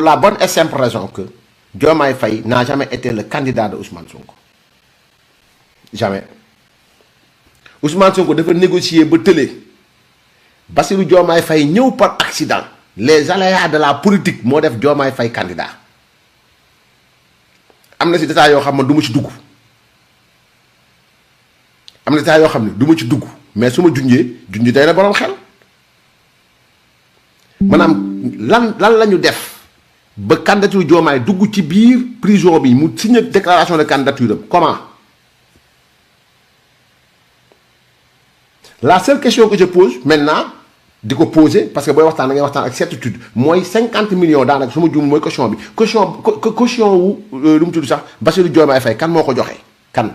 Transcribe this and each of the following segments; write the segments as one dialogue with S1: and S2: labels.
S1: la bonne et simple raison que Diomaye Faye n'a jamais été le candidat de Ousmane Sonko. Jamais. Ousmane Sonko dafa négocier ba tëlee Bassirou Diomaye Faye ñëw par accident. Les aléas de la politique moo def Diomaye Faye candidat. am na si détails yoo xam ne du ma ci dugg. am na détails yoo xam ne du ma ci dugg mais su ma junjee day na borom xel. maanaam lan la ñu def ba candidature Diomaye dugg ci biir prison bi mu signé déclaration de candidature am comment. La seule question que je pose maintenant di ko poser parce que booy waxtaan da ngay waxtaan ak certitude mooy 50 millions daanaka su ma juum mooy caution bi caution wu lu mu tudd sax Bassirou Diomaye Faye kan moo ko joxe kan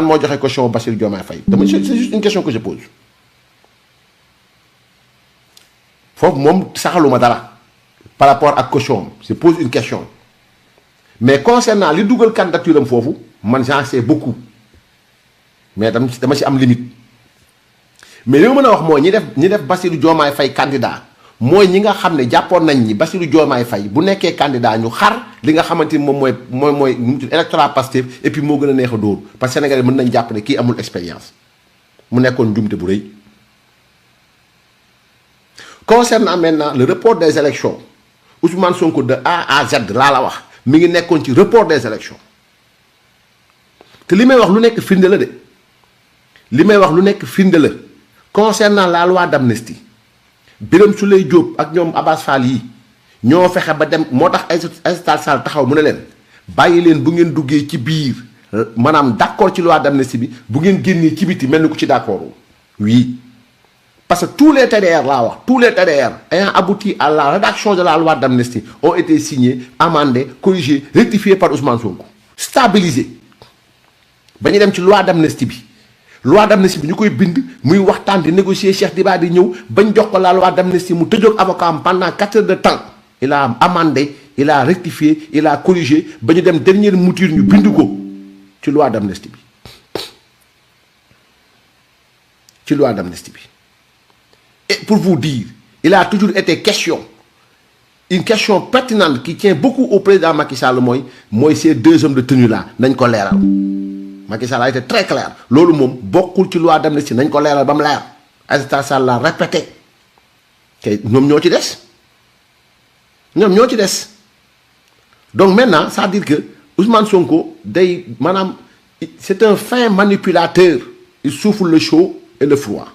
S1: moo joxe caution Bassirou Diomaye Faye dama c'est juste une question que je pose foofu moom saxaluma dara par rapport ak caution je pose une question mais concernant li dugal candidature am foofu man j'en sais beaucoup mais dama ci am limite. mais li ma mën a wax mooy ñi def Bassirou Diomaye Faye candidat mooy ñi nga xam ne jàppoon nañ ni Bassirou Diomaye Faye bu nekkee candidat ñu xar li nga xamante ni moom mooy nu mu tudd électorat Pastef et puis moo gën a neex a dóor parce que Sénégalais mën nañ jàpp ne kii amul expérience mu nekkoon njumte bu rëy. Concernant maintenant le report des élections Ousmane Sonko de A à Z laa la wax mi ngi nekkoon ci report des élections te li may wax lu nekk firnde la de li may wax lu nekk firnde la. Concernant la loi d'amnistie Birame Souleye Diop ak ñoom Abass Fall yi ñoo fexe ba dem moo tax Aïssata Tall Sall taxaw mu ne leen bàyyi leen bu ngeen duggee ci biir maanaam d'accord ci loi d'amnistie bi bu ngeen génnee ci biti mel ni ku ci d'accord oui parce que tous les TDR laa wax tous les TDR ayant abouti à la rédaction de la loi d'amnistie ont été signés amendés corrigés rectifiés par Ousmane Sonko stabilisés ba ñu dem ci loi d'amnistie bi. loi d'amnistie bi ñu koy bind muy waxtaan di négocier Cheikh Diba di ñëw bañ jox ko la loi d'amnistie mu tëjoog avocat am pendant 4 heures de temps il a amendé il a rectifié il a corrigé ba ñu dem dernière mouture ñu bind ko ci loi d'amnistie bi et pour vous dire il a toujours été question une question pertinente qui tient beaucoup au président Macky Sall mooy ces deux hommes de tenue là nañ ko leeral. Macky Sall a été très clair loolu moom bokkul ci loi d'amnistie nañ ko leeral ba mu leer Aïssata Tall Sall l'a répété te ñoom ñoo ci des donc maintenant ça veut dire que Ousmane Sonko day maanaam c'est un fin manipulateur il souffle le chaud et le froid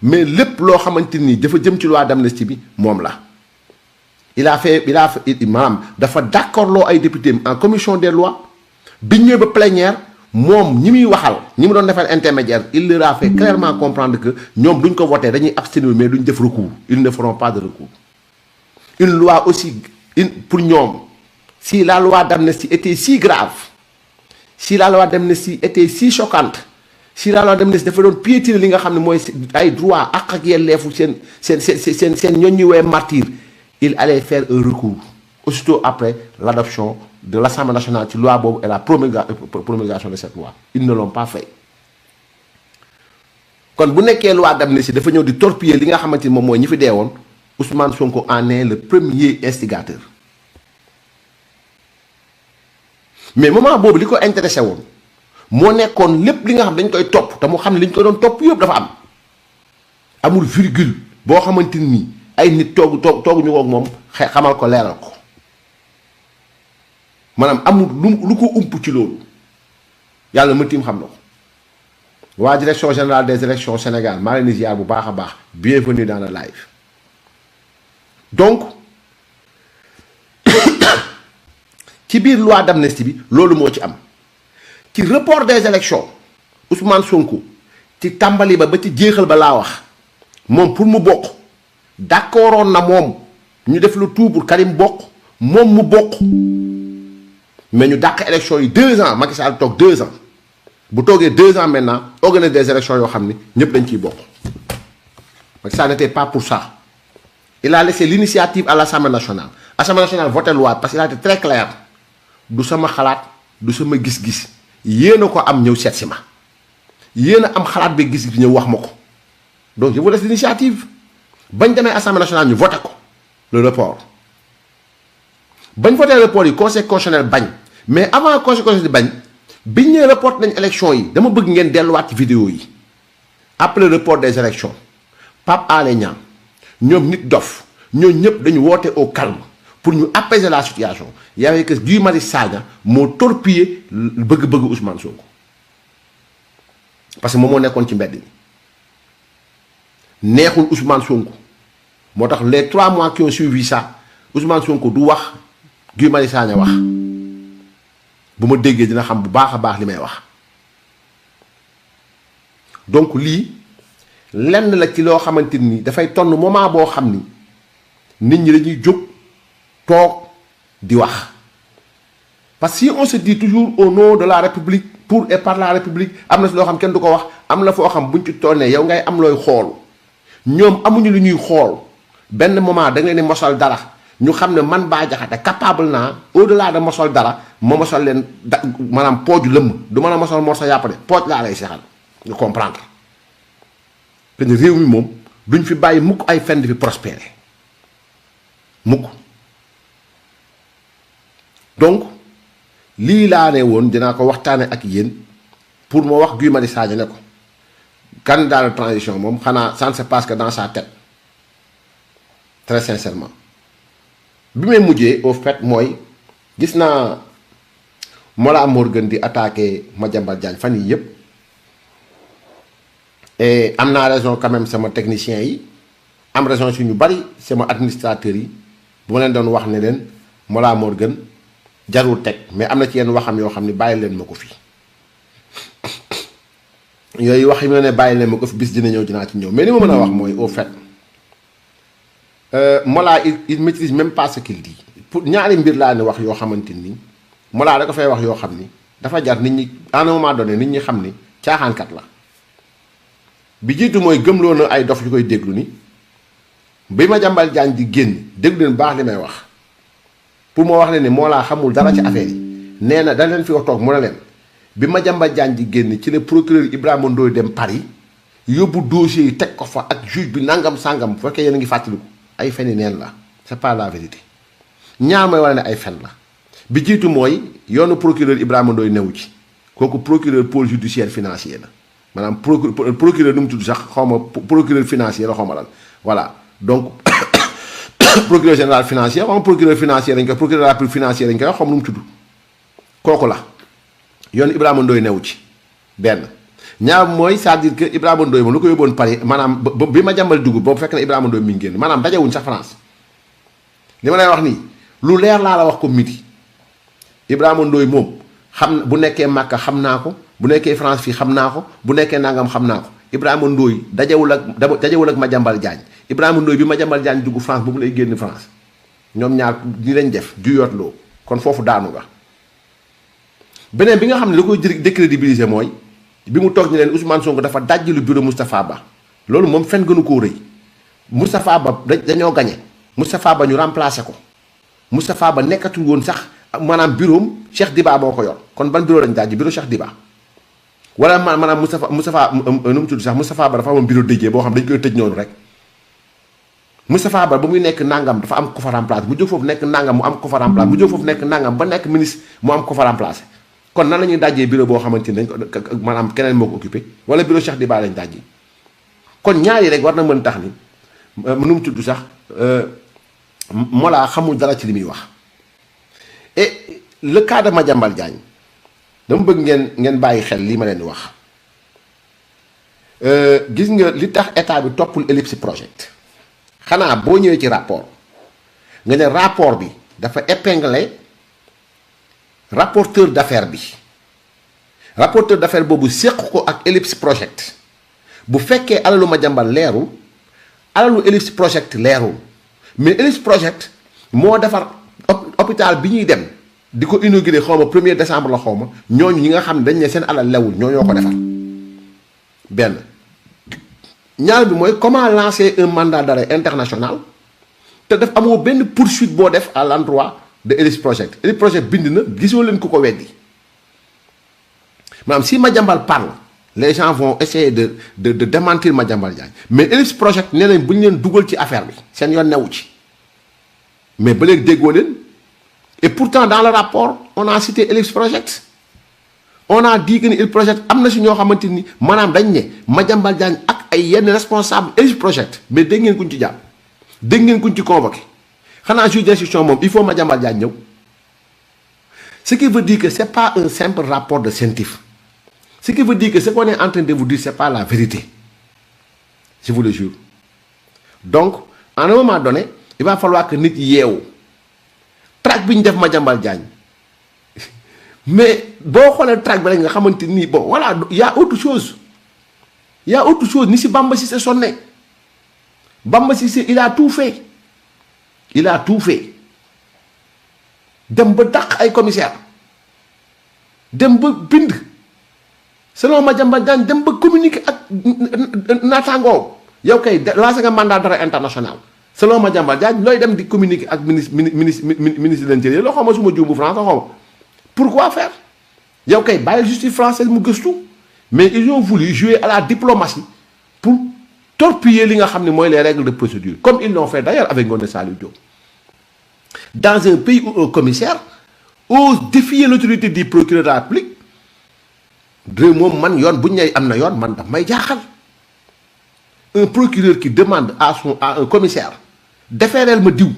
S1: mais lépp loo xamante ni dafa jëm ci loi d'amnistie bi moom la. il a fait maanaam dafa d'accord loo ay députés en commission des lois bi ñëwee ba plénière moom ñi muy waxal ñi mu doon defal intermédiaire il leur a fait clairement comprendre que ñoom duñ ko voter dañuy abstenir mais duñ def recours ils ne feront pas de recours. Une loi aussi pour ñoom si la loi d'amnistie était si grave si la loi d'amnistie était si choquante si la loi d'amnistie dafa doon piétiner li nga xam ne mooy ay droit ak yelleefu seen ñoñ ñuy woowee martyr. Il allait faire un recours aussitôt après l'adoption de l'Assemblée nationale ci loi boobu et la promulgation de cette loi ils ne l'ont pas fait kon bu nekkee loi d'amnistie dafa ñëw di torpiller li nga xamante ni moom mooy ñi fi dee woon Ousmane Sonko en est le premier instigateur mais moment boobu li ko intéressé woon moo nekkoon lépp li nga xam dañ koy topp te mu xam ne li ñu ko doon topp yëpp dafa amul virgule boo xamante ni. ay nit toogu ñu ko ak moom xamal ko leeral ko maanaam amul lu ko ump ci loolu yàlla ma tiim xam na ko waa direction générale des élections Sénégal maa leen di ziar bu baax a baax bienvenue dans le live donc ci biir loi d'amnistie bi loolu moo ci am ci report des élections Ousmane Sonko ci tàmbali ba ci jeexal ba laa wax moom pour mu bokk d'accordoon na moom ñu def le tout pour Karim bokk moom mu bokk mais ñu dàq élection yi 2 ans Macky Sall toog 2 ans bu toogee 2 ans maintenant organise des élections yoo xam ni ñëpp dañ ciy bokk Macky Sall n'était pas pour ça il a laissé l'initiative à l'Assemblée nationale voté loi parce qu'il a été très clair du sama xalaat du sama gis-gis yéen a ko am ñëw seet si ma yéen a am xalaat bi gis-gis ñëw wax ma ko donc je vous laisse l'initiative bañ demee Assemblée nationale ñu voté ko le report bañ voté report yi conseil constitutionnel bañ mais avant conseil constitutionnel di bañ biñ ne report nañ élection yi dama bëgg ngeen delluwaat ci vidéo yi après le report des élections Pape Alé Niang ñoom nit dof ñoo ñëpp dañu woote au calme pour ñu apaiser la situation y avait que Guy Marius Sagna moo torpillé bëgg-bëgg Ousmane Sonko parce que moom moo nekkoon ci mbedd mi neexul Ousmane Sonko moo tax les 3 mois qui ont suivi ça Ousmane Sonko du wax Guy Marius Sagna wax bu ma déggee dina xam bu baax a baax li may wax donc lii lenn la ci loo xamante ni dafay tonn moment boo xam ni nit ñi dañuy jóg toog di wax parce que si on se dit toujours au nom de la République pour et par la République am na si loo xam kenn du ko wax am na foo xam buñ ci tonnee yow ngay am looy xool ñoom amuñu lu ñuy xool benn moment da nga leen di mosal dara ñu xam ne man Bah Diakhaté capable naa au delà de mosal dara ma mosal leen maanaam pooju lëmm du mën a mosal mor sa yàpp de pooj laa lay seexal nga comprendre que ne réew mi moom duñ fi bàyyi mukk ay fen di fi prospérer mukk donc lii laa ne woon dinaa ko waxtaane ak yéen pour ma wax Guy Marius Sagna ne ko candidat de transition moom xanaa ça ne se passe que dans sa tête très sincèrement bi may mujjee au fait mooy gis naa Mollah Morgun di attaqué Madiambal Diagne fan yii yëpp et am naa raison quand même sama technicien yi am raison si ñu bari sama administrateurs yi bu ma leen doon wax ne leen Mollah Morgun jarul teg mais am na ci yenn waxam yoo xam ne bàyyi leen ma ko fi yooyu wax yi ma ne bàyyi leen ma ko fi bis dina ñëw dinaa ci ñëw mais li ma mën a wax mooy au fait Mollah il maîtrise même pas ce qu'il dit pour ñaari mbir laa ne wax yoo xamante ni Mollah da ko fay wax yoo xam ni dafa jar nit ñi à un moment donné nit ñi xam ni caaxaankat la bi jiitu mooy gëmloo na ay dof yu koy déglu ni bi Madiambal Diagne di génn déglu leen baax li may wax pour moo wax leen ni Mollah xamul dara ci affaire yi nee na da leen fi wax toog mu ne leen bi Madiambal Diagne di génn ci le procureur Ibrahima Ndoye dem Paris yóbbu dossier yi teg ko fa ak juge bi nangam sangam bu fekkee yéen a ngi fàttaliku ay feni neen la c'est pas la vérité ñaar mooy wala ne ay fen la bi jiitu mooy yoonu procureur Ibrahima Ndoye newu ci kooku procureur pôle judiciaire financier la maanaam procureur nu mu tudd sax xaw ma procureur financier la xaw ma lan voilà donc procureur général financier xaw ma procureur financier lañ koy procureur de la République financier lañ koy wax xaw ma nu mu tudd kooku la yoonu Ibrahima Ndoye newu ci benn ñaar mooy c'est-à-dire que Ibrahima Ndoye moom lu ko yóbboon Paris maanaam bi Madiambal dugg boobu fekk na Ibrahima Ndoye mi ngi génn maanaam dajewuñ sax France li ma lay wax nii lu leer laa la wax ko midi Ibrahima Ndoye moom xam bu nekkee Màkka xam naa ko bu nekkee France fii xam naa ko bu nekkee nangam xam naa ko Ibrahima Ndoye dajewul ak Madiambal Diagne Ibrahima Ndoye bi Madiambal Diagne dugg France boobu lay génn France ñoom ñaar ñi lañ def ju yootloo kon foofu daanu nga beneen bi nga xam ne li koy décrédibiliser mooy bi mu toog ñu leen Ousmane Sonko dafa dajji lu bureau Moustapha Ba loolu moom fen gënu koo rëy Moustapha Ba dañoo gagné Moustapha Ba ñu remplacé ko Moustapha Ba nekkatul woon sax maanaam bureau Cheikh Diba moo ko yor kon ban bureau lañ dajji bureau Cheikh Diba wala maanaam Moustapha nu mu tudd sax Moustapha Ba dafa amoon bureau déjee boo xam dañ koy tëj noonu rek Moustapha Ba ba muy nekk nangam dafa am ko fa remplacé mu jóg foofu nekk nangam mu am ko fa remplacé mu jóg foofu nekk nangam ba nekk ministre mu am ko fa remplacé kon nan la ñuy dajjee bureau boo xamante ni dañ ko maanaam keneen moo ko occupé wala bureau Cheikh Diba lañ dajji kon ñaari rek war na mën tax ni nu mu tudd sax Mollah xamul dara ci li muy wax et le cas de Madiambal Diagne dama bëgg ngeen bàyyi xel lii ma leen di wax gis nga li tax état bi toppul Ellipse Project xanaa boo ñëwee ci rapport nga ne rapport bi dafa épinglé rapporteur d'affaires bi rapporteur d'affaires boobu séq ko ak Ellipse Project bu fekkee alalu Madiambal leerul alalu Ellipse Project leerul mais Ellipse Project moo defar hôpital bi ñuy dem di ko inauguré xaw ma 1er décembre la xaw ma ñooñu ñi nga xam ne dañ ne seen alal lewul ñoo ko defar benn ñaar bi mooy comment lancer un mandat d'arrêt international te def amoo benn poursuite boo def à l'endroit de Ellipse Project Ellipse Project bind na gisoo leen ku ko weddi maanaam si Madiambal parle les gens vont essayer de démentir Madiambal Diagne mais Ellipse Project nee nañ bu ñu leen dugal ci affaire bi seen yoon newu ci mais ba léegi déggoo leen. Et pourtant dans le rapport on a cité Ellipse Project. On a dit que ni Ellipse Project am na si ñoo xamante ni maanaam dañ ne Madiambal Diagne ak ay yenn responsable Ellipse Project mais dégg ngeen kuñ ci jàpp dégg ngeen kuñ ci convoqué xanaa juge d'instruction moom il faut Madiambal Diagne ñëw. Ce qui veut dire que c'est pas un simple rapport de scientifique. Ce qui veut dire que ce qu'on est en train de vous dire c'est pas la vérité. Je vous le jure. Donc à un moment donné il va falloir que nit yeewu track bi ñu def Madiambal Diagne mais boo xoolee track bi rek nga xamante ni bon voilà y a autre chose. Il y a autre chose ni si Bamba Cissé sonné Bamba Cissé il a tout fait il a tout fait dem ba dàq ay commissaire dem ba bind selon Madiambal Diagne dem ba communiquer ak naataangoo yow kay lancé nga mandat d'arrêt international selon Madiambal Diagne looy dem di communiquer ak ministre de l'intérieur loo xam ma suma juumbu France xaw ma pourquoi faire yow kay bàyyi justice française mu gëstu mais ils ont voulu jouer à la diplomatie pour torpiller li nga xam ne mooy les règles de procédure comme ils l'ont fait d'ailleurs avec Ngoné Saliou Diop dans un pays où un commissaire ose défier l'autorité du procureur de la République réew moom man yoon bu ñu nee am na yoon man daf may jaaxal un procureur qui demande à un commissaire déféreel ma diw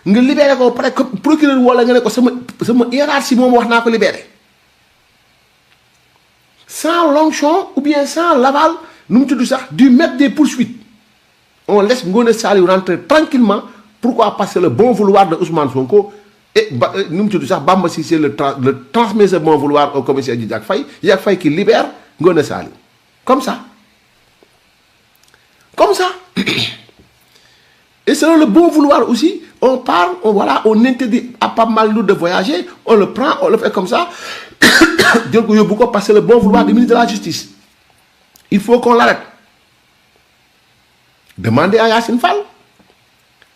S1: nga libéré ko pare procureur wala nga ne ko sama hiérarchie moom wax naa ko libéré sans l'onction ou bien sans l'aval nu mu tudd sax du maître des poursuites on laisse Ngoné Saliou rentrer tranquillement pourquoi parce que le bon vouloir de Ousmane Sonko et nu mu tudd sax Bamba Cissé le transmet ce bon vouloir au commissaire Diack Faye qui libère Ngoné Saliou comme ça et selon le bon vouloir aussi on parle on interdit à Pape Malick Ndour de voyager on le prend on le fait comme ça jël ko yóbbu ko parce que le bon vouloir du ministre de la justice il faut qu'on l'arrête demandez à Yacine Fall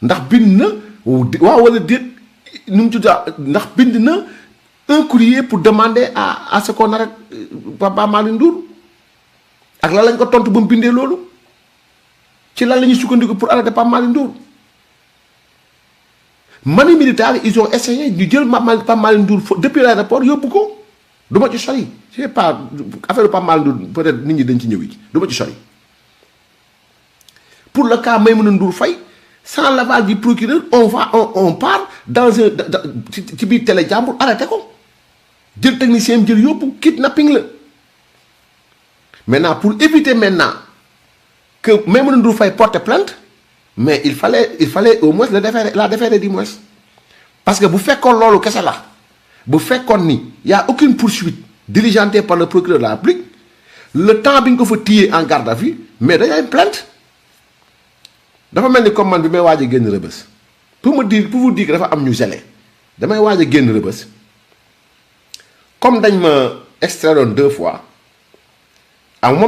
S1: ndax bind na waaw wala déet nu mu tudd ndax bind na un courrier pour demander à ce qu'on arrête Pape Malick Ndour ak lan lañ ko tontu ba mu bindee loolu ci lan la ñuy sukkandiku pour arrêter Pape Malick Ndour manu militaire ils ont essayé ñu jël Pape Malick Ndour depuis l'aéroport yóbbu ko du ma ci sori je sais pas affaire Pape Malick Ndour peut-être nit ñi dañ ci ñëw yi du ma ci sori pour le cas Maïmouna Ndour Faye sans l'aval du procureur on part dans un ci biir télé jàmbur arrêté ko jël technicien am jël yóbbu kidnapping la maintenant pour éviter maintenant que Maïmouna Ndour Faye porte plainte mais il fallait au moins la déférer du moins parce que bu fekkoon loolu kese la bu fekkoon ni y a aucune poursuite diligentée par le procureur de la République le temps bi ñu ko fa téye en garde à vue mais dañu am plainte dafa mel ni comme man bi may waaj a génn Rebeuss pour vous dire que dafa am ñu gelé damay waaj a génn Rebeuss comme dañ ma extraire 2 fois à un moment